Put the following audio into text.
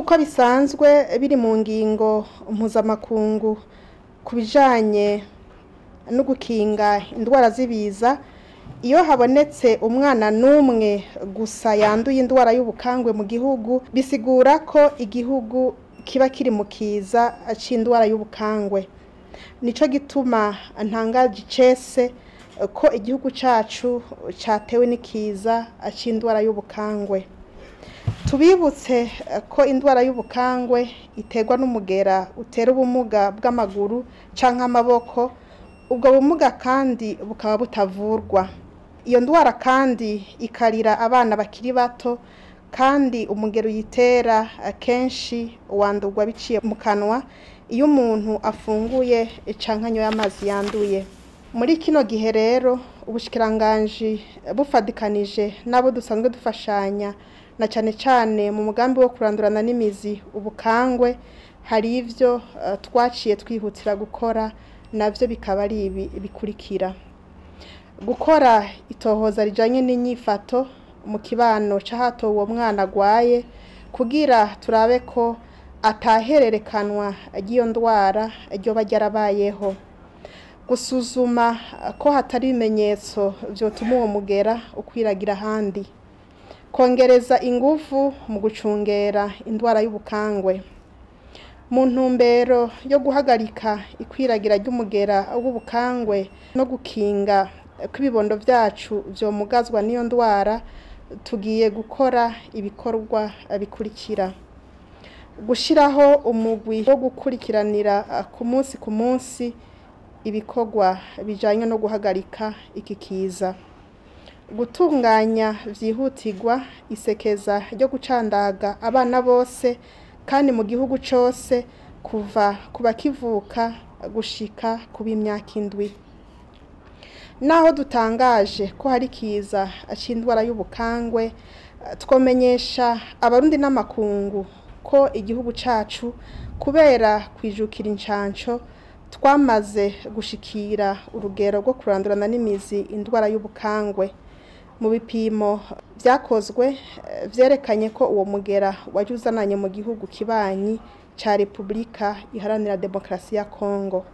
nk'uko bisanzwe biri mu ngingo mpuzamakungu ku bijanye no gukinga indwara z'ibiza, iyo habonetse umwana n'umwe gusa yanduye indwara y'ubukangwe mu gihugu, bisigura ko igihugu kiba kiri mu kiza c'indwara y'ubukangwe. Nico gituma ntangaje icese ko igihugu cacu catewe n'ikiza c'indwara y'ubukangwe. Tubibutse ko indwara y'ubukangwe iterwa n'umugera utera ubumuga bw'amaguru canke amaboko, ubwo bumuga kandi bukaba butavurwa. Iyo ndwara kandi ikarira abana bakiri bato, kandi umugero uyitera akenshi wandurwa biciye mu kanwa iyo umuntu afunguye canke anyoye amazi yanduye. Muri kino gihe rero Umushikiranganji bufadikanije nabo dusanzwe dufashanya na cane mu mugambi wo kurandurana n'imizi ubukangwe, hari ivyo twaciye twihutira gukora, navyo bikaba ari ibi bikurikira: gukora itohoza rijanye n'inyifato mu kibano c'ahatowe uwo mwana agwaye, kugira turabe ko atahererekanwa ry'iyo ndwara ryoba ryarabayeho. Gusuzuma ko hatari ibimenyetso vyotuma uwo mugera ukwiragira ahandi. Kongereza ingufu mu gucungera indwara y'ubukangwe. Mu ntumbero yo guhagarika ikwiragira ry'umugera w'ubukangwe no gukinga kw'ibibondo vyacu vyomugazwa n'iyo ndwara, tugiye gukora ibikorwa bikurikira: gushiraho umugwi wo gukurikiranira ku munsi ibikorwa bijanye no guhagarika iki kiza, gutunganya vyihutirwa isekeza ryo gucandaga abana bose kandi mu gihugu cose, kuva kubakivuka gushika kuba imyaka 7. Naho dutangaje ko hari kiza c'indwara y'ubukangwe, twomenyesha abarundi n'amakungu ko igihugu cacu kubera kwijukira incanco twamaze gushikira urugero rwo kurandurana n'imizi indwara y'ubukangwe. Mu bipimo vyakozwe vyerekanye ko uwo mugera wari uzananye mu gihugu kibanyi ca Republika Iharanira Demokarasi ya Kongo.